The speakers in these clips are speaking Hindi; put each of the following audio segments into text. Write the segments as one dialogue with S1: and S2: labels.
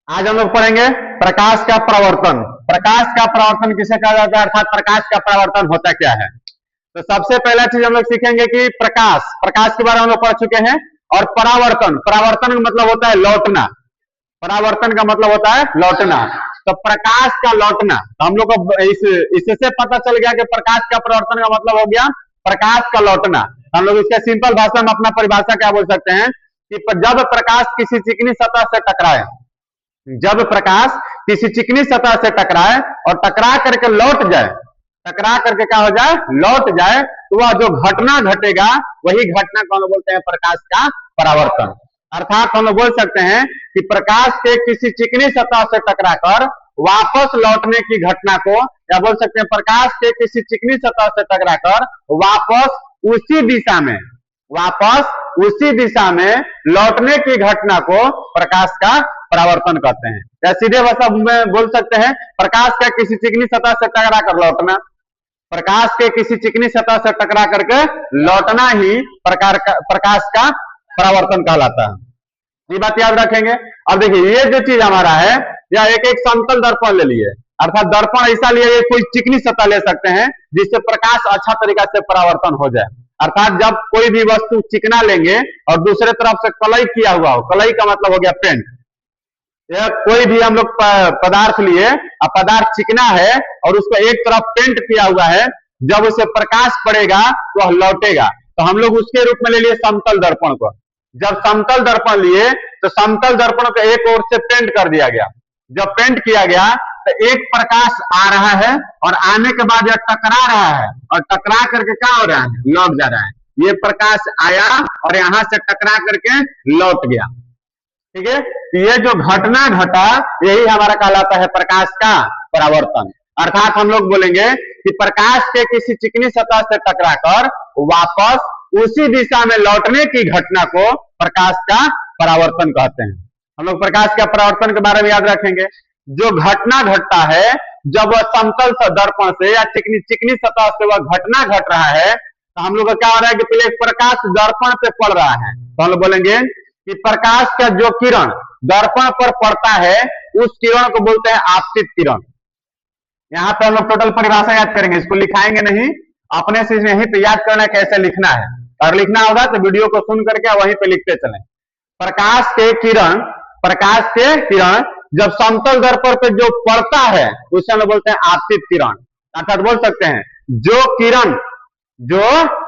S1: आज हम लोग पढ़ेंगे प्रकाश का प्रवर्तन। प्रकाश का प्रवर्तन किसे कहा जाता है, अर्थात प्रकाश का प्रवर्तन होता क्या है। तो सबसे पहला चीज हम लोग सीखेंगे कि प्रकाश प्रकाश के बारे में हम लोग पढ़ चुके हैं। और परावर्तन, परावर्तन का मतलब होता है लौटना। परावर्तन का मतलब होता है लौटना। तो प्रकाश का लौटना, तो हम लोग को इससे पता चल गया कि प्रकाश का प्रवर्तन का मतलब हो गया प्रकाश का लौटना। हम लोग इसका सिंपल भाषा में अपना परिभाषा क्या बोल सकते हैं कि जब प्रकाश किसी चिकनी सतह से टकराए, जब प्रकाश किसी चिकनी सतह से टकराए और टकरा करके लौट जाए, टकरा करके क्या हो जाए, लौट जाए, तो वह जो घटना घटेगा वही घटना को हम बोलते हैं प्रकाश का परावर्तन। अर्थात हम बोल सकते हैं कि प्रकाश के किसी चिकनी सतह से टकराकर वापस लौटने की घटना को, या बोल सकते हैं प्रकाश के किसी चिकनी सतह से टकराकर वापस उसी दिशा में, वापस उसी दिशा में लौटने की घटना को प्रकाश का परावर्तन कहते हैं। या सीधे भाषा में बोल सकते हैं प्रकाश का किसी चिकनी सतह से टकरा कर लौटना, प्रकाश के किसी चिकनी सतह से टकरा करके लौटना ही प्रकाश का परावर्तन कहलाता है। ये बात याद रखेंगे। अब देखिए ये जो चीज हमारा है, या एक एक समतल दर्पण ले लिए, अर्थात दर्पण ऐसा लिए कोई चिकनी सतह ले सकते हैं जिससे प्रकाश अच्छा तरीका से परावर्तन हो जाए। अर्थात जब कोई भी वस्तु चिकना लेंगे और दूसरे तरफ से कलई किया हुआ हो, कलई का मतलब हो गया पेंट, या कोई भी हम लोग पदार्थ लिए, अब पदार्थ चिकना है और उसको एक तरफ पेंट किया हुआ है, जब उसे प्रकाश पड़ेगा तो वह लौटेगा। तो हम लोग उसके रूप में ले लिए समतल दर्पण को। जब समतल दर्पण लिए तो समतल दर्पण को एक ओर से पेंट कर दिया गया। जब पेंट किया गया तो एक प्रकाश आ रहा है और आने के बाद यह टकरा रहा है, और टकरा करके क्या हो रहा है, लौट जा रहा है। ये प्रकाश आया और यहां से टकरा करके लौट गया। ठीक है, ये जो घटना घटा यही हमारा कहलाता है प्रकाश का परावर्तन। अर्थात हम लोग बोलेंगे कि प्रकाश के किसी चिकनी सतह से टकराकर वापस उसी दिशा में लौटने की घटना को प्रकाश का परावर्तन कहते हैं। हम लोग प्रकाश का परावर्तन के बारे में याद रखेंगे। जो घटना घटता है जब वह समतल दर्पण से या चिकनी सतह से वह घटना घट रहा है, तो हम लोग का क्या हो रहा है कि पहले प्रकाश दर्पण पे पड़ रहा है, तो हम लोग बोलेंगे कि प्रकाश का जो किरण दर्पण पर पड़ता है उस किरण को बोलते हैं आपतित किरण। यहाँ पे हम लोग टोटल परिभाषा याद करेंगे, इसको लिखाएंगे नहीं, अपने से यहीं पे याद करना है कैसे लिखना है। और लिखना होगा तो वीडियो को सुन करके वहीं पे लिखते चलें। प्रकाश के किरण जब समतल दर्पण पे जो पड़ता है उसे हम लोग बोलते हैं आपतित किरण। अर्थात बोल सकते हैं जो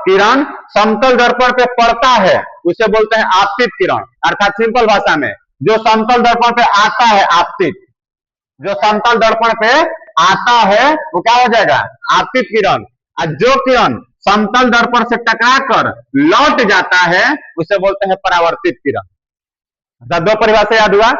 S1: किरण समतल दर्पण पे पड़ता है उसे बोलते हैं आपतित किरण। अर्थात सिंपल भाषा में जो समतल दर्पण पे आता है आपतित, जो समतल दर्पण पे आता है वो क्या हो जाएगा, आपतित किरण। और जो किरण समतल दर्पण से टकरा कर लौट जाता है उसे बोलते हैं परावर्तित किरण। दो परिभाषा याद हुआ।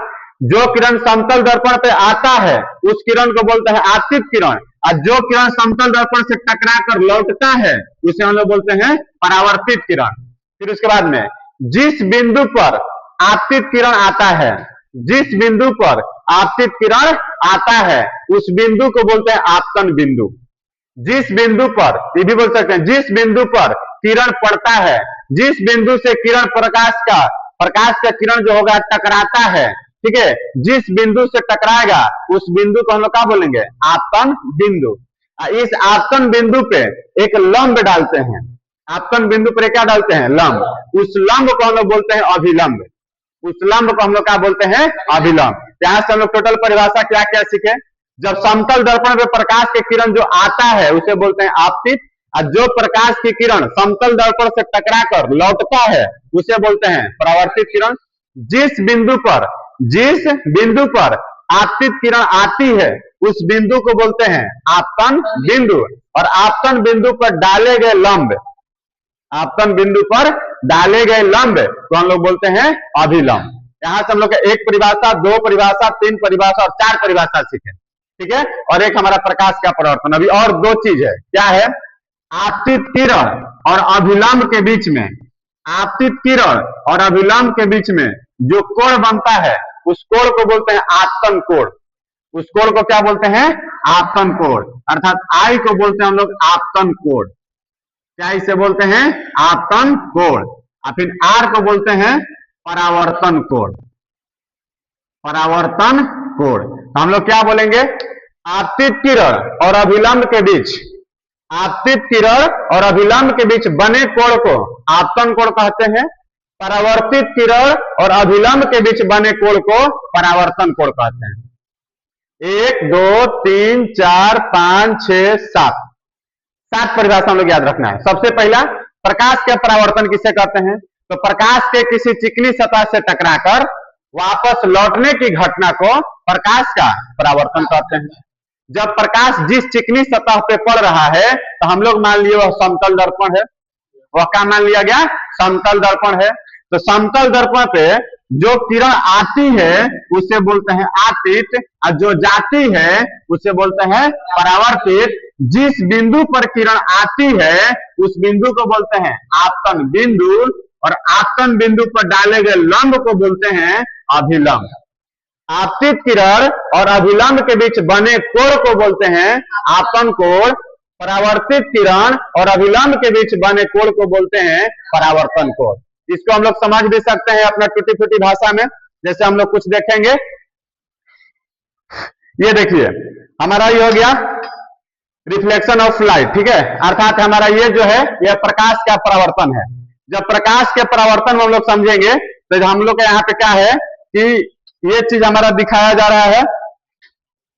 S1: जो किरण समतल दर्पण पे आता है उस किरण को बोलते हैं आपतित किरण, और जो किरण समतल दर्पण से टकरा कर लौटता है उसे हम लोग बोलते हैं परावर्तित किरण। फिर उसके बाद में जिस बिंदु पर आपतित किरण आता है, जिस बिंदु पर आपतित किरण आता है उस बिंदु को बोलते हैं आपतन बिंदु। जिस बिंदु पर, ये भी बोल सकते हैं, जिस बिंदु पर किरण पड़ता है, जिस बिंदु से किरण प्रकाश का किरण जो होगा टकराता है, ठीक है, जिस बिंदु से टकराएगा उस बिंदु को हम लोग क्या बोलेंगे, आपतन बिंदु। इस आपतन बिंदु पे एक लंब डालते हैं। आपतन बिंदु पर क्या डालते हैं, लंब। उस लंब को हम लोग बोलते हैं अभिलंब। उस लंब को हम लोग क्या बोलते हैं, अभिलंब। यहां से हम लोग टोटल परिभाषा क्या क्या सीखे। जब समतल दर्पण पे प्रकाश के किरण जो आता है उसे बोलते हैं आपतित, और जो प्रकाश की किरण समतल दर्पण से टकरा कर लौटता है उसे बोलते हैं परावर्तित किरण। जिस बिंदु पर आपतित किरण आती है उस बिंदु को बोलते हैं आपतन बिंदु, और आपतन बिंदु पर डाले गए लंब, आपतन बिंदु पर डाले गए लंब तो हम लोग बोलते हैं अभिलंब। यहां से हम लोग एक परिभाषा, दो परिभाषा, तीन परिभाषा और चार परिभाषा सीखे। ठीक है, और एक हमारा प्रकाश का परावर्तन। अभी और दो चीज है, क्या है, आपतित किरण और अभिलंब के बीच में, आपतित किरण और अभिलंब के बीच में जो कोण बनता है उस कोण को बोलते हैं आपतन कोण। उस कोण को क्या बोलते हैं, आपतन कोण। अर्थात आई को बोलते हैं हम लोग आपतन कोण। क्या इसे बोलते हैं, आपतन कोण। और फिर आर को बोलते हैं परावर्तन कोण। परावर्तन कोण। तो हम लोग क्या बोलेंगे, आपतित किरण और अभिलंब के बीच, आपतित किरण और अभिलंब के बीच बने कोण को आपतन कोण कहते हैं। परावर्तित किरण और अभिलंब के बीच बने कोण को परावर्तन कोण कहते हैं। 1 2 3 4 5 6 7 7 परिभाषा हम लोग याद रखना है। सबसे पहला, प्रकाश का परावर्तन किसे कहते हैं? तो प्रकाश के किसी चिकनी सतह से टकराकर वापस लौटने की घटना को प्रकाश का परावर्तन कहते हैं। जब प्रकाश जिस चिकनी सतह पे पड़ रहा है, तो हम लोग मान लिए वह समतल दर्पण है। वह क्या मान लिया गया? समतल दर्पण है। तो समतल दर्पण पे जो किरण आती है उसे बोलते हैं आपतित, और जो जाती है उसे बोलते हैं परावर्तित। जिस बिंदु पर किरण आती है उस बिंदु को बोलते हैं आपतन बिंदु, और आपतन बिंदु पर डाले गए लंब को बोलते हैं अभिलंब। आपतित किरण और अभिलंब के बीच बने कोण को बोलते हैं आपतन कोण। परावर्तित किरण और अभिलंब के बीच बने कोण को बोलते हैं परावर्तन कोण। इसको हम लोग समझ भी सकते हैं अपना टूटी फूटी भाषा में। जैसे हम लोग कुछ देखेंगे, ये देखिए हमारा ये हो गया रिफ्लेक्शन ऑफ लाइट, ठीक है। अर्थात हमारा ये जो है यह प्रकाश का परावर्तन है। जब प्रकाश के परावर्तन में हम लोग समझेंगे तो हम लोग का यहाँ पे क्या है कि ये चीज हमारा दिखाया जा रहा है,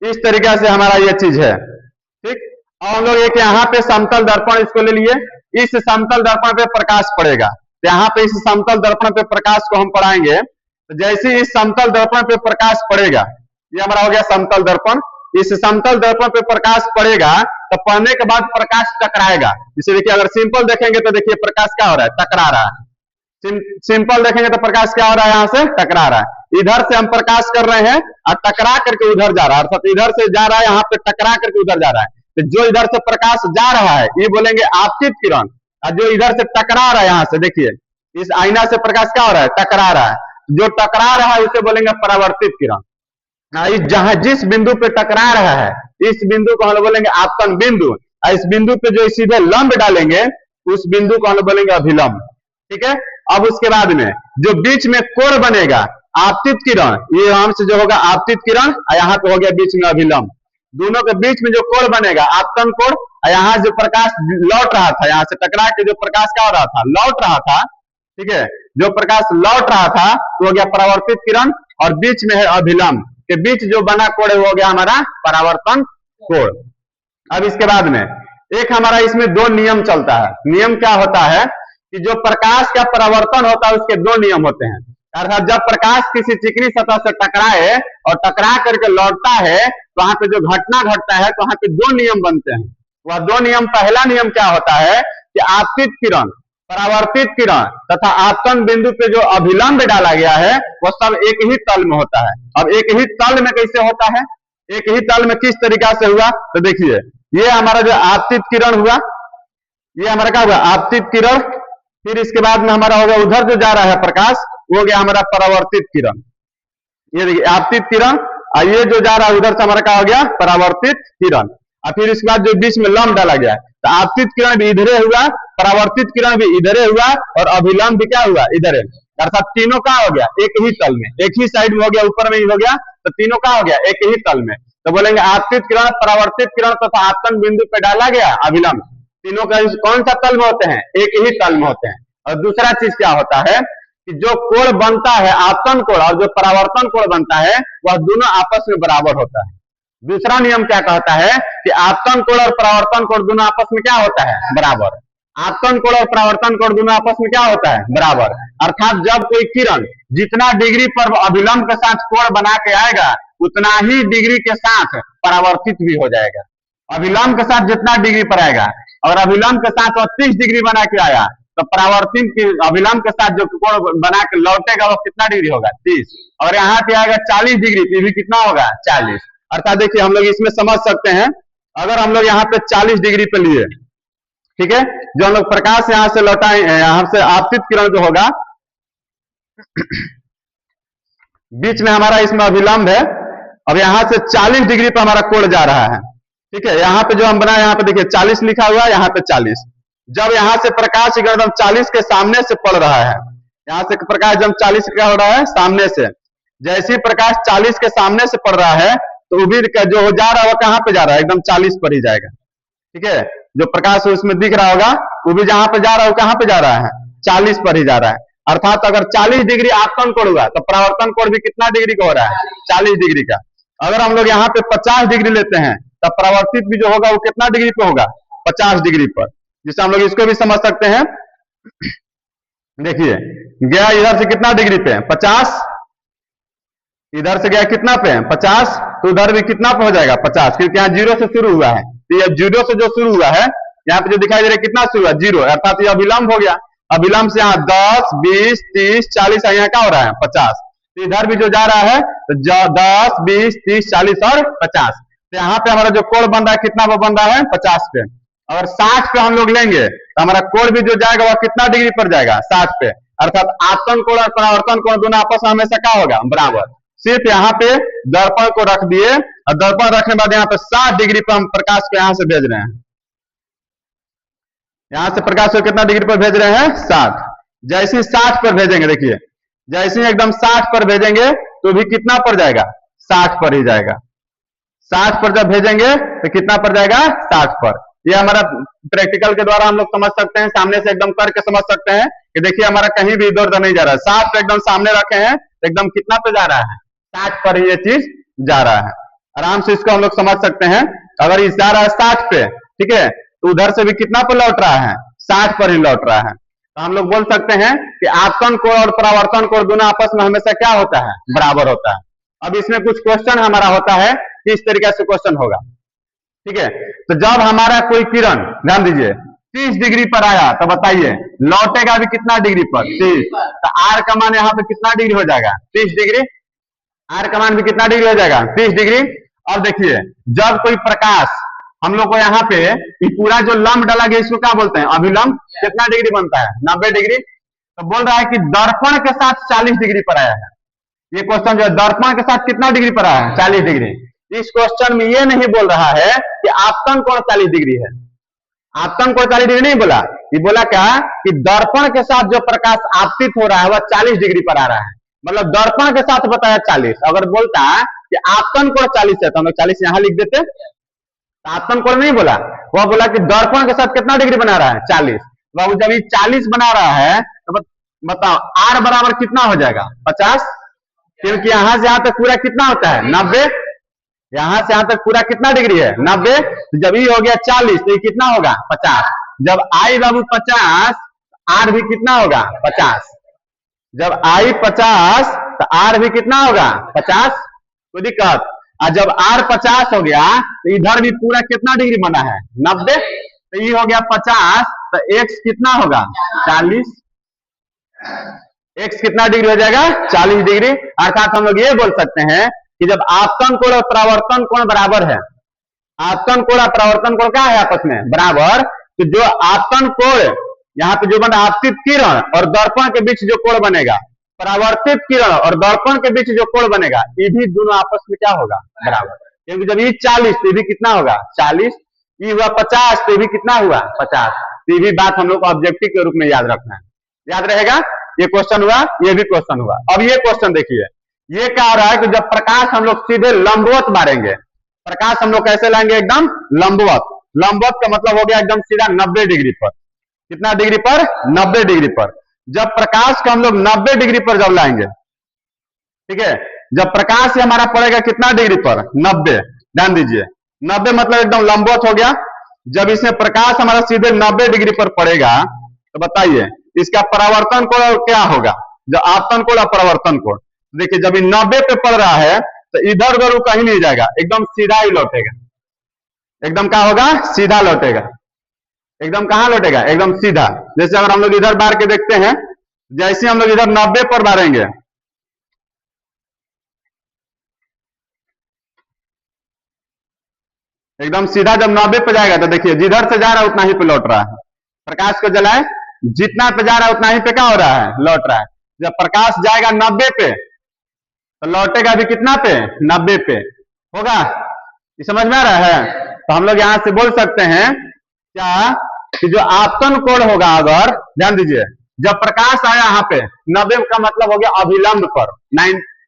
S1: इस तरीके से हमारा ये चीज है, ठीक। और हम लोग एक यहाँ पे समतल दर्पण इसको ले लिए, इस समतल दर्पण पे प्रकाश पड़ेगा। तो यहाँ पे इस समतल दर्पण पे प्रकाश को हम पढ़ाएंगे, तो जैसे इस समतल दर्पण पे प्रकाश पड़ेगा, ये हमारा हो गया समतल दर्पण। इस समतल दर्पण पे प्रकाश पड़ेगा तो पड़ने के बाद प्रकाश टकराएगा। जैसे देखिए अगर सिंपल देखेंगे तो देखिए प्रकाश क्या हो रहा है, टकरा रहा है। सिंपल देखेंगे तो प्रकाश क्या हो रहा है, यहाँ से टकरा रहा है। इधर से हम प्रकाश कर रहे हैं और टकरा करके उधर जा रहा है, अर्थात इधर से जा रहा है यहाँ पे टकरा करके उधर जा रहा है। तो जो इधर से प्रकाश जा रहा है ये बोलेंगे आपतित किरण, और जो इधर से टकरा रहा है यहाँ से देखिए इस आईना से प्रकाश क्या हो रहा है, टकरा रहा है। जो टकरा रहा है उसे बोलेंगे परावर्तित किरण। जहां जिस बिंदु पे टकरा रहा है इस बिंदु को हम बोलेंगे आपतन बिंदु, और इस बिंदु पे जो सीधे लंब डालेंगे उस बिंदु को हम बोलेंगे अभिलंब, ठीक है। अब उसके बाद में जो बीच में कोण बनेगा आपतित किरण, ये यहाँ से जो होगा आपतित किरण, और यहाँ पे हो गया बीच में अभिलंब। दोनों के बीच में जो कोण बनेगा आपतन कोण, और यहाँ जो प्रकाश लौट रहा था, यहाँ से टकरा के जो प्रकाश क्या हो रहा था, लौट रहा था, ठीक है। जो प्रकाश लौट रहा था तो हो गया परावर्तित किरण, और बीच में है अभिलंब, के बीच जो बना कोण है वो हो गया हमारा परावर्तन कोण। अब इसके बाद में एक हमारा इसमें दो नियम चलता है। नियम क्या होता है कि जो प्रकाश का परावर्तन होता है उसके दो नियम होते हैं। अर्थात जब प्रकाश किसी चिकनी सतह से टकराए और टकरा करके लौटता है तो वहां पे जो घटना घटता है तो वहां पे दो नियम बनते हैं। वह दो नियम, पहला नियम क्या होता है कि आपतित किरण, परावर्तित किरण तथा आपतन बिंदु पे जो अभिलंब डाला गया है वह सब एक ही तल में होता है। अब एक ही तल में कैसे होता है, एक ही तल में किस तरीका से हुआ, तो देखिए ये हमारा जो आपतित किरण हुआ, ये हमारा क्या हुआ आपतित किरण। फिर इसके बाद में हमारा होगा उधर जो जा रहा है प्रकाश वो हो गया हमारा परावर्तित किरण। ये देखिए आपतित किरण, और ये जो जा रहा है उधर से हमारा क्या हो गया परावर्तित किरण। और फिर इसके बाद जो बीच में लंब डाला गया तो आपतित किरण भी इधरे हुआ, परावर्तित किरण भी इधरे हुआ, और अभिलंब भी क्या हुआ इधरे। अर्थात तीनों का हो गया एक ही तल में, एक ही साइड में हो गया, ऊपर में ही हो गया, तो तीनों का हो गया एक ही तल में। तो बोलेंगे आपतित किरण, परावर्तित किरण तथा आपतन बिंदु पे डाला गया अभिलंब, तीनों का कौन सा तल में होते हैं, एक ही तल में होते हैं। और दूसरा चीज क्या होता है कि जो कोण बनता है आपतन कोण और जो परावर्तन कोण बनता है वह दोनों आपस में बराबर होता है। दूसरा नियम क्या कहता है कि आपतन कोण और परावर्तन कोण दोनों आपस में क्या होता है, बराबर। आपतन कोण और परावर्तन कोण दोनों आपस में क्या होता है, बराबर। अर्थात जब कोई किरण जितना डिग्री पर अभिलंब के साथ कोण बना के आएगा उतना ही डिग्री के साथ परावर्तित भी हो जाएगा। अभिलंब के साथ जितना डिग्री पर आएगा, और अभिलंब के साथ 30 डिग्री बना के आया तो परावर्तित की अभिलंब के साथ जो कोण बना के लौटेगा वो कितना डिग्री होगा, 30। और यहाँ पे आएगा 40 डिग्री, तो भी कितना होगा, 40। अर्थात देखिए हम लोग इसमें समझ सकते हैं, अगर हम लोग यहाँ पे 40 डिग्री पे लिए, ठीक है, जो हम लोग प्रकाश यहाँ से लौटाए, यहाँ से आपतित किरण जो होगा बीच में हमारा इसमें अभिलंब है, अब यहाँ से 40 डिग्री पे हमारा कोण जा रहा है, ठीक है। यहाँ पे जो हम बनाए यहाँ पे देखिए 40 लिखा हुआ है, यहाँ पे 40। जब यहाँ से प्रकाश एकदम 40 के सामने से पड़ रहा है, यहाँ से प्रकाश जब 40 का हो रहा है सामने से, जैसे ही प्रकाश 40 के सामने से पड़ रहा है तो वो भी जो हो जा रहा है वो कहाँ पे जा रहा है, एकदम 40 पर ही जाएगा। ठीक है, जो प्रकाश उसमें दिख रहा होगा वो भी जहां पे जा रहा है वो कहाँ पे जा रहा है, 40 पर ही जा रहा है। अर्थात अगर 40 डिग्री आपतन कोण हुआ तो परावर्तन कोण भी कितना डिग्री का हो रहा है, 40 डिग्री का। अगर हम लोग यहाँ पे 50 डिग्री लेते हैं तब परावर्तित भी जो होगा वो कितना डिग्री पे होगा, 50 डिग्री पर। जिससे हम लोग इसको भी समझ सकते हैं। देखिए गया इधर से कितना डिग्री पे, 50, इधर से गया कितना पे, 50, तो उधर भी कितना पे हो जाएगा, 50, क्योंकि यहाँ 0 से शुरू हुआ है। तो ये 0 से जो शुरू हुआ है यहाँ पे जो दिखाई दे रहा है कितना शुरू हुआ, 0, अर्थात ये अभिलंब हो गया। अभिलंब से यहाँ 10, 20, 30, 40, यहाँ क्या हो रहा है, 50। तो इधर भी जो जा रहा है तो 10, 20, 30, 40 और 50। तो यहाँ पे हमारा जो कोण बन रहा है कितना पे बन रहा है, 50 पे। अगर 60 पे हम लोग लेंगे तो हमारा कोण भी जो जाएगा वह कितना डिग्री पर जाएगा, 60 पे। अर्थात आपतन कोण और परावर्तन कोण दोनों आपस में हमेशा क्या होगा, बराबर। सिर्फ यहाँ पे दर्पण को रख दिए और दर्पण रखने के बाद यहाँ पे 60 डिग्री पर हम प्रकाश को यहाँ से भेज रहे हैं। यहां से प्रकाश को कितना डिग्री पर भेज रहे हैं, 60। जैसे 60 पर भेजेंगे, देखिए जैसे एकदम 60 पर भेजेंगे तो भी कितना पर जाएगा, 60 पर ही जाएगा। 60 पर जब भेजेंगे तो कितना पर जाएगा, 60 पर। ये हमारा प्रैक्टिकल के द्वारा हम लोग समझ सकते हैं, सामने से एकदम करके समझ सकते हैं कि देखिए हमारा कहीं भी इधर उधर नहीं जा रहा है। 60 पे एकदम सामने रखे हैं तो एकदम कितना पे जा रहा है, 60 पर ही ये चीज जा रहा है। आराम से इसको हम लोग समझ सकते हैं। अगर इस जा रहा है 60 पे, ठीक है, तो उधर से भी कितना पे लौट रहा है, 60 पर ही लौट रहा है। तो हम लोग बोल सकते हैं कि आपतन कोण और परावर्तन कोण दोनों आपस में हमेशा क्या होता है, बराबर होता है। अब इसमें कुछ क्वेश्चन हमारा होता है कि इस तरीके से क्वेश्चन होगा। ठीक है, तो जब हमारा कोई किरण, ध्यान दीजिए, 30 डिग्री पर आया तो बताइए लौटेगा भी कितना डिग्री पर, 30। तो आर का मान यहाँ पे कितना डिग्री हो जाएगा, 30 डिग्री। आर का मान भी कितना डिग्री हो जाएगा, 30 डिग्री। अब देखिए जब कोई प्रकाश हम लोग को यहाँ पे ये पूरा जो लंब डाला गया इसको क्या बोलते हैं, अभिलंब, कितना डिग्री बनता है, 90 डिग्री। तो बोल रहा है कि दर्पण के साथ 40 डिग्री पर आया है। ये क्वेश्चन जो है दर्पण के साथ कितना डिग्री पर आया है, 40 डिग्री। इस क्वेश्चन में ये नहीं बोल रहा है कि आपतन कोण 40 डिग्री है। आपतन कोण 40 डिग्री नहीं बोला, ये बोला क्या कि दर्पण के साथ जो प्रकाश आपतित हो रहा है वह 40 डिग्री पर आ रहा है। मतलब दर्पण के साथ बताया 40। अगर बोलता कि आपतन कोण 40 है तो हम लोग 40 यहां लिख देते। आपतन कोण नहीं बोला, वह बोला कि दर्पण के साथ कितना डिग्री बना रहा है, 40। बाबू जब ये 40 बना रहा है तो बताओ आर बराबर कितना हो जाएगा, 50। क्योंकि यहां से यहां तक पूरा कितना होता है, 90। यहां से यहां तक पूरा कितना डिग्री है, 90। तो जब ये हो गया 40 तो ये कितना होगा, 50। जब आई बाबू 50, आर भी कितना होगा, 50। जब आई 50 तो आर भी कितना होगा, 50। कोई दिक्कत। और जब आर 50 हो गया तो इधर भी पूरा कितना डिग्री बना है, 90। तो ये हो गया 50, तो एक्स कितना होगा, 40। एक्स कितना डिग्री हो जाएगा, 40 डिग्री। अर्थात हम लोग ये बोल सकते हैं कि जब आपतन कोण और परावर्तन कोण बराबर है, आपतन कोण और परावर्तन कोण क्या है आपस में, बराबर। तो जो आपतन कोण यहाँ पे जो बना आपतित किरण और दर्पण के बीच जो कोण बनेगा, परावर्तित किरण और दर्पण के बीच जो कोण बनेगा, ये भी दोनों आपस में क्या होगा, बराबर। क्योंकि जब ये 40 तो ये भी कितना होगा, 40। ये हुआ 50 तो ये भी कितना हुआ, 50। ये भी बात हम लोग को ऑब्जेक्टिव के रूप में याद रखना है, याद रहेगा। ये क्वेश्चन हुआ, ये भी क्वेश्चन हुआ। अब ये क्वेश्चन देखिए, ये कह रहा है कि जब प्रकाश हम लोग सीधे लंबवत मारेंगे, प्रकाश हम लोग कैसे लाएंगे, एकदम लंबवत। लंबवत का मतलब हो गया एकदम सीधा 90 डिग्री पर। कितना डिग्री पर, 90 डिग्री पर। जब प्रकाश को हम लोग 90 डिग्री पर जब लाएंगे, ठीक है, जब प्रकाश से हमारा पड़ेगा कितना डिग्री पर, 90। ध्यान दीजिए 90 मतलब एकदम लंबवत हो गया। जब इसमें प्रकाश हमारा सीधे 90 डिग्री पर पड़ेगा तो बताइए इसका परावर्तन कोण क्या होगा, जो आपतन कोण और परावर्तन कोण। देखिए जब ये 90 पे पड़ रहा है तो इधर उधर वो कहीं नहीं जाएगा, एकदम सीधा ही लौटेगा। एकदम क्या होगा, सीधा लौटेगा। एकदम कहां लौटेगा, एकदम सीधा। जैसे अगर हम लोग इधर बार के देखते हैं, जैसे हम लोग इधर 90 पर मारेंगे, एकदम सीधा जब 90 पे जाएगा तो देखिए जिधर से जा रहा है उतना ही पे लौट रहा है। प्रकाश को जलाए जितना पे जा रहा है उतना ही पे क्या हो रहा है, लौट रहा है। जब प्रकाश जाएगा 90 पे तो लौटेगा भी कितना पे, 90 पे होगा। ये समझ में आ रहा है। तो हम लोग यहां से बोल सकते हैं क्या कि जो आपतन कोण होगा, अगर ध्यान दीजिए जब प्रकाश आया यहाँ पे 90 का मतलब हो गया अभिलंब पर,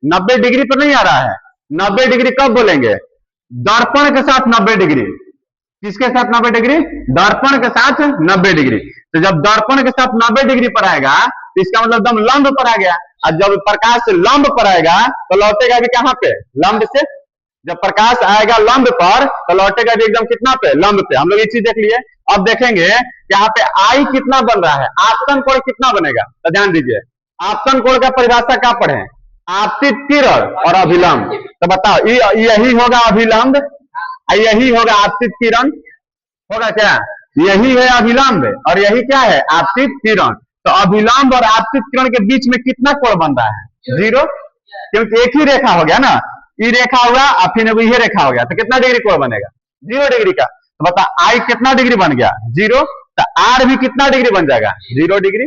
S1: 90 डिग्री पर नहीं आ रहा है। 90 डिग्री कब बोलेंगे? दर्पण के साथ 90 डिग्री। किसके साथ 90 डिग्री? दर्पण के साथ 90 डिग्री। तो जब दर्पण के साथ 90 डिग्री पर आएगा तो इसका मतलब एकदम लंब पर आ गया। और जब प्रकाश लंब पर आएगा तो लौटेगा भी कहां पे? लंब से। जब प्रकाश आएगा लंब पर तो लौटेगा भी एकदम कितना पे? लंब पे। हम लोग ये चीज देख लिए। अब देखेंगे यहाँ पे आई कितना बन रहा है, आपतन कोण कितना बनेगा। तो ध्यान दीजिए, आपतन कोण का परिभाषा क्या पढ़े? आपतित किरण और अभिलंब। तो बताओ यही होगा अभिलंब, यही होगा आपतित किरण, होगा क्या? यही है अभिलंब और यही क्या है? आपतित किरण। तो अभिलंब और आपतित किरण के बीच में कितना कोण बन रहा है? 0, क्योंकि एक ही रेखा हो गया ना, ई रेखा हुआ और फिर ये रेखा हो गया, तो कितना डिग्री कोण बनेगा? 0 डिग्री का। तो बता आई कितना डिग्री बन गया? 0। तो आर भी कितना डिग्री बन जाएगा? 0 डिग्री।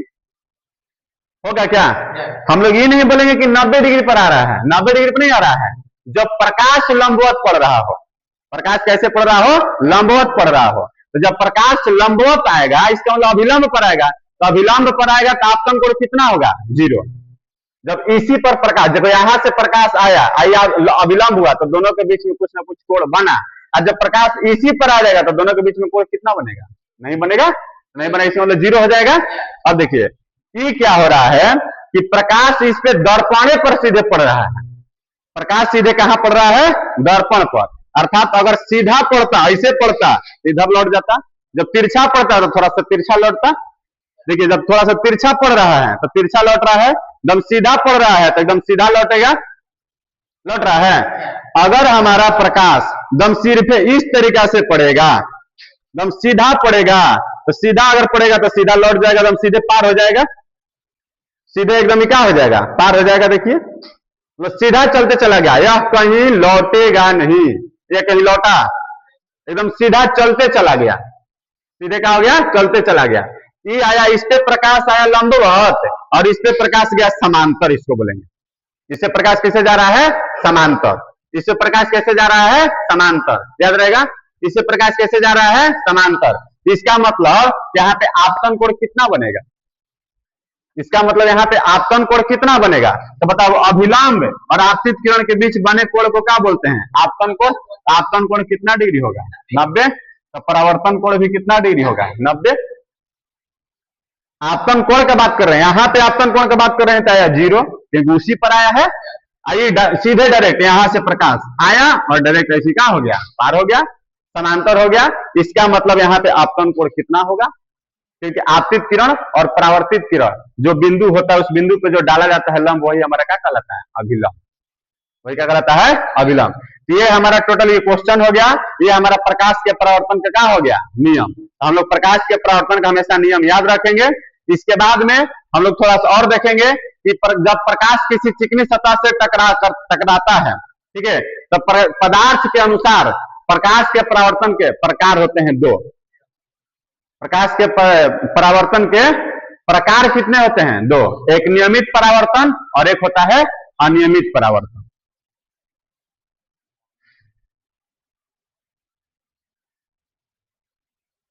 S1: होगा क्या? हम लोग ये नहीं बोलेंगे कि 90 डिग्री पर आ रहा है, 90 डिग्री पर नहीं आ रहा है। जब प्रकाश लंबवत पड़ रहा हो, प्रकाश कैसे पड़ रहा हो? लंबवत पड़ रहा हो। तो जब प्रकाश लंबवत आएगा इसका मतलब अभिलंब पर आएगा। तो अभिलंब पर आएगा तो आपतन कोण कितना होगा? 0। जब इसी पर प्रकाश, जब यहां से प्रकाश आया, अभिलंब हुआ तो दोनों के बीच में कुछ ना कुछ कोण बना। और जब प्रकाश इसी पर आ जाएगा तो दोनों के बीच में कोण कितना बनेगा? नहीं बनेगा, नहीं बना, इसमें मतलब 0 हो जाएगा। अब देखिए ये क्या हो रहा है कि प्रकाश इस पे दर्पणे पर सीधे पड़ रहा है। प्रकाश सीधे कहां पड़ रहा है? दर्पण पर। अर्थात अगर सीधा पड़ता, ऐसे पड़ता तो इधर लौट जाता, जब तिरछा पड़ता तो थोड़ा सा तिरछा लौटता। देखिए जब थोड़ा सा तिरछा पड़ रहा है तो तिरछा लौट रहा है, एकदम सीधा पड़ रहा है तो एकदम सीधा लौटेगा, लौट रहा है। अगर हमारा प्रकाश एकदम सिर पे इस तरीका से पड़ेगा, एकदम सीधा पड़ेगा, तो सीधा अगर पड़ेगा तो सीधा लौट जाएगा, एकदम सीधे पार हो जाएगा, सीधे एकदम क्या हो जाएगा? पार हो जाएगा। देखिए तो सीधा चलते चला गया, यह कहीं लौटेगा नहीं, ये कहीं लौटा, एकदम सीधा चलते चला गया, सीधे क्या हो गया? चलते चला गया। ये आया, इस पे प्रकाश आया लंबवत और इस पे प्रकाश गया समांतर, इसको बोलेंगे। इससे प्रकाश कैसे जा रहा है? समांतर। इससे प्रकाश कैसे जा रहा है? समांतर। याद रहेगा, इससे प्रकाश कैसे जा रहा है? समांतर। इसका मतलब यहाँ पे आपतन कोण कितना बनेगा? इसका मतलब यहाँ पे आपतन कोण कितना बनेगा? तो बताओ अभिलंब और आपतित किरण के बीच बने कोण को क्या बोलते हैं? आपतन कोण। आपतन कोण कितना डिग्री होगा? 90। तो परावर्तन कोण भी कितना डिग्री होगा? 90। आपतन कोण का बात कर रहे हैं, यहाँ पे आपतन कोण का बात कर रहे हैं तो आया 0, क्योंकि उसी पर आया है। आइए सीधे डायरेक्ट यहां से प्रकाश आया और डायरेक्ट ऐसी क्या हो गया? पार हो गया, समांतर हो गया। इसका मतलब यहाँ पे आपतन कोण कितना होगा? क्योंकि आपतित किरण और परावर्तित किरण जो बिंदु होता है, उस बिंदु पे जो डाला जाता है लंब, वही हमारा क्या कहलाता है? अभिलंब। वही क्या कहलाता है? अभिलंब। ये हमारा टोटल ये क्वेश्चन हो गया। ये हमारा प्रकाश के परावर्तन का क्या हो गया? नियम। तो हम लोग प्रकाश के परावर्तन का हमेशा नियम याद रखेंगे। इसके बाद में हम लोग थोड़ा सा और देखेंगे कि जब प्रकाश किसी चिकनी सतह से टकराता है, ठीक है, तो पदार्थ के अनुसार प्रकाश के परावर्तन के प्रकार होते हैं 2। प्रकाश के परावर्तन के प्रकार कितने होते हैं? 2। एक नियमित परावर्तन और एक होता है अनियमित परावर्तन।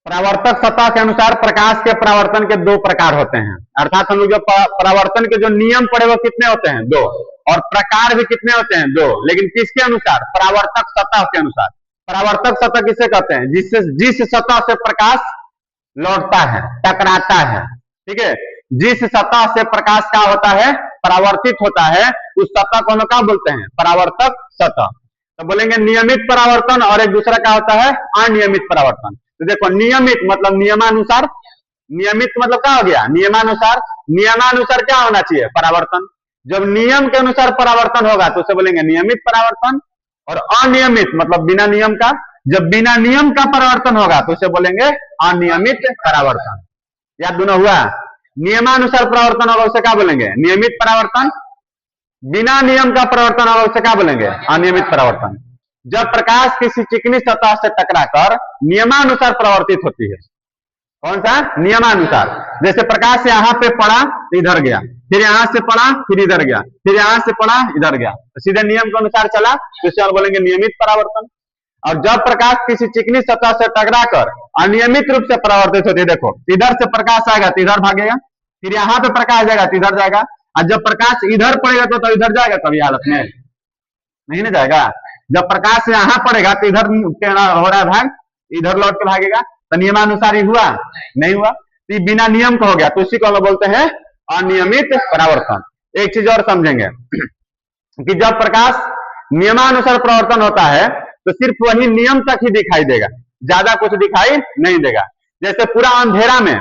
S1: परावर्तक सतह के अनुसार प्रकाश के परावर्तन के 2 प्रकार होते हैं। अर्थात हम लोग जो परावर्तन के जो नियम पढ़े वो कितने होते हैं? 2। और प्रकार भी कितने होते हैं? 2। लेकिन किसके अनुसार? परावर्तक सतह के अनुसार। परावर्तक सतह किसे कहते हैं? जिस सतह से प्रकाश लौटता है, टकराता है, ठीक है, जिस सतह से प्रकाश क्या होता है? परावर्तित होता है, उस सतह को हम क्या बोलते हैं? परावर्तक सतह। तो बोलेंगे नियमित परावर्तन और एक दूसरा क्या होता है? अनियमित परावर्तन। तो देखो नियमित मतलब नियमानुसार, नियमित मतलब क्या हो गया? नियमानुसार। नियमानुसार क्या होना चाहिए? परावर्तन। जब नियम के अनुसार परावर्तन होगा तो उसे बोलेंगे नियमित परावर्तन। और अनियमित मतलब बिना नियम का, जब बिना नियम का परावर्तन होगा तो उसे बोलेंगे अनियमित परावर्तन। या दोनों हुआ? नियमानुसार परावर्तन होगा उसे क्या बोलेंगे? नियमित परावर्तन। बिना नियम का परावर्तन होगा उसे क्या बोलेंगे? अनियमित परावर्तन। जब प्रकाश किसी चिकनी सतह से टकराकर नियमानुसार परावर्तित होती है, कौन सा? नियमानुसार। जैसे प्रकाश यहाँ पे पड़ा इधर गया, फिर यहां से पड़ा फिर इधर गया, फिर यहां से पड़ा इधर गया, तो सीधे नियम के अनुसार चला तो इसे हम बोलेंगे नियमित परावर्तन। और जब प्रकाश किसी चिकनी सतह से टकराकर अनियमित रूप से परावर्तित होती है, देखो इधर से प्रकाश आएगा तो इधर भागेगा, फिर यहाँ पे प्रकाश जाएगा तो इधर जाएगा, और जब प्रकाश इधर पड़ेगा तो इधर जाएगा कभी हालत में नहीं ना जाएगा। जब प्रकाश यहाँ पड़ेगा तो इधर हो रहा है भाग, इधर लौट के भागेगा, तो नियमानुसार ही हुआ नहीं हुआ, तो बिना नियम का हो गया, तो उसी को हम बोलते हैं अनियमित परावर्तन। एक चीज और समझेंगे कि जब प्रकाश नियमानुसार परावर्तन होता है तो सिर्फ वही नियम तक ही दिखाई देगा, ज्यादा कुछ दिखाई नहीं देगा। जैसे पूरा अंधेरा में,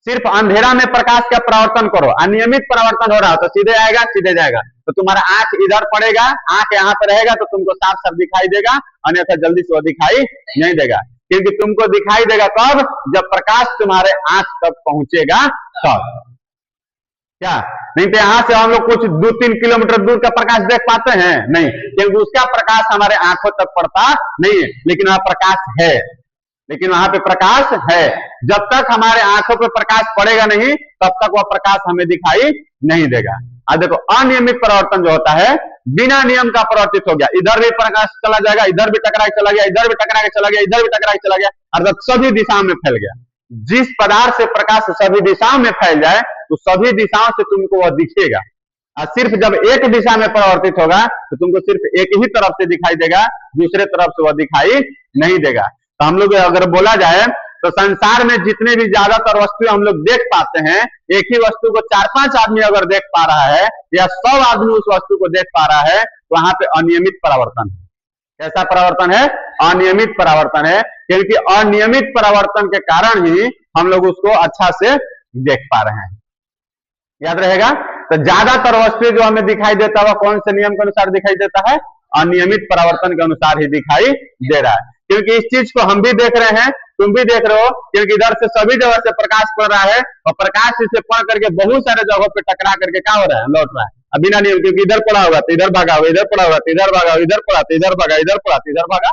S1: सिर्फ अंधेरा में प्रकाश का परावर्तन करो, अनियमित परावर्तन हो रहा हो तो सीधे आएगा सीधे जाएगा, तो तुम्हारा आंख इधर पड़ेगा, आंख यहाँ पे रहेगा तो तुमको साफ साफ दिखाई देगा, अन्यथा जल्दी से वो दिखाई नहीं देगा। क्योंकि तुमको दिखाई देगा कब, जब प्रकाश तुम्हारे आंख तक पहुंचेगा तब। क्या नहीं तो यहाँ से हम लोग कुछ 2-3 किलोमीटर दूर का प्रकाश देख पाते हैं नहीं, क्योंकि उसका प्रकाश हमारे आंखों तक पड़ता नहीं है, लेकिन वहां प्रकाश है, लेकिन वहां पे प्रकाश है। जब तक हमारे आंखों पे प्रकाश पड़ेगा नहीं तब तक वह प्रकाश हमें दिखाई नहीं देगा। अब देखो अनियमित परावर्तन जो होता है बिना नियम का परावर्तित हो गया, इधर भी प्रकाश चला जाएगा, इधर भी टकरा के चला गया, इधर भी टकरा के चला गया, इधर भी टकरा के चला गया, अर्थात सभी दिशाओं में फैल गया। जिस पदार्थ से प्रकाश सभी दिशाओं में फैल जाए तो सभी दिशाओं से तुमको वह दिखेगा, और सिर्फ जब एक दिशा में परावर्तित होगा तो तुमको सिर्फ एक ही तरफ से दिखाई देगा, दूसरे तरफ से वह दिखाई नहीं देगा। तो हम लोग अगर बोला जाए तो संसार में जितने भी ज्यादातर वस्तु हम लोग देख पाते हैं, एक ही वस्तु को 4-5 आदमी अगर देख पा रहा है या 100 आदमी उस वस्तु को देख पा रहा है, तो वहां पे अनियमित परावर्तन है। कैसा परावर्तन है? अनियमित परावर्तन है, क्योंकि अनियमित परावर्तन के कारण ही हम लोग उसको अच्छा से देख पा रहे हैं। याद रहेगा। तो ज्यादातर वस्तु जो हमें दिखाई देता है कौन से नियम के अनुसार दिखाई देता है? अनियमित परावर्तन के अनुसार ही दिखाई दे रहा है। क्योंकि इस चीज को हम भी देख रहे हैं, तुम भी देख रहे हो, क्योंकि इधर से सभी जगह से प्रकाश पड़ रहा है और प्रकाश इसे पड़ करके बहुत सारे जगहों पे टकरा करके क्या हो रहा है? लौट रहा है। अब बिना नियम, क्योंकि इधर पड़ा होगा तो इधर भागा होगा, इधर पड़ा होगा तो इधर भागा, इधर पड़ा तो इधर भागा, इधर पड़ा तो इधर भागा,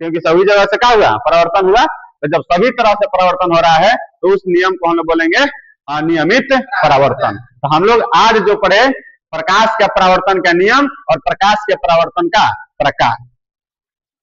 S1: क्योंकि सभी जगह से क्या हुआ? परावर्तन हुआ। तो जब सभी तरह से परावर्तन हो रहा है तो उस नियम को हम लोग बोलेंगे अनियमित परावर्तन। तो हम लोग आज जो पढ़े प्रकाश का परावर्तन का नियम और प्रकाश के परावर्तन का प्रकार,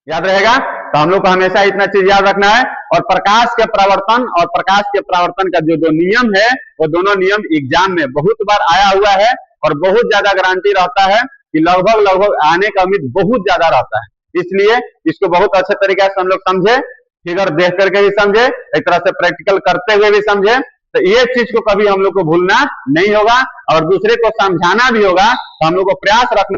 S1: याद रहेगा। तो हम लोग को हमेशा इतना चीज याद रखना है। और प्रकाश के परावर्तन और प्रकाश के परावर्तन का जो नियम है वो दोनों नियम एग्जाम में बहुत बार आया हुआ है और बहुत ज्यादा गारंटी रहता है कि लगभग आने का उम्मीद बहुत ज्यादा रहता है। इसलिए इसको बहुत अच्छे तरीके से हम लोग समझे, फिगर देख करके भी समझे, एक तरह से प्रैक्टिकल करते हुए भी समझे। तो ये चीज को कभी हम लोग को भूलना नहीं होगा और दूसरे को समझाना भी होगा। तो हम लोग को प्रयास रखना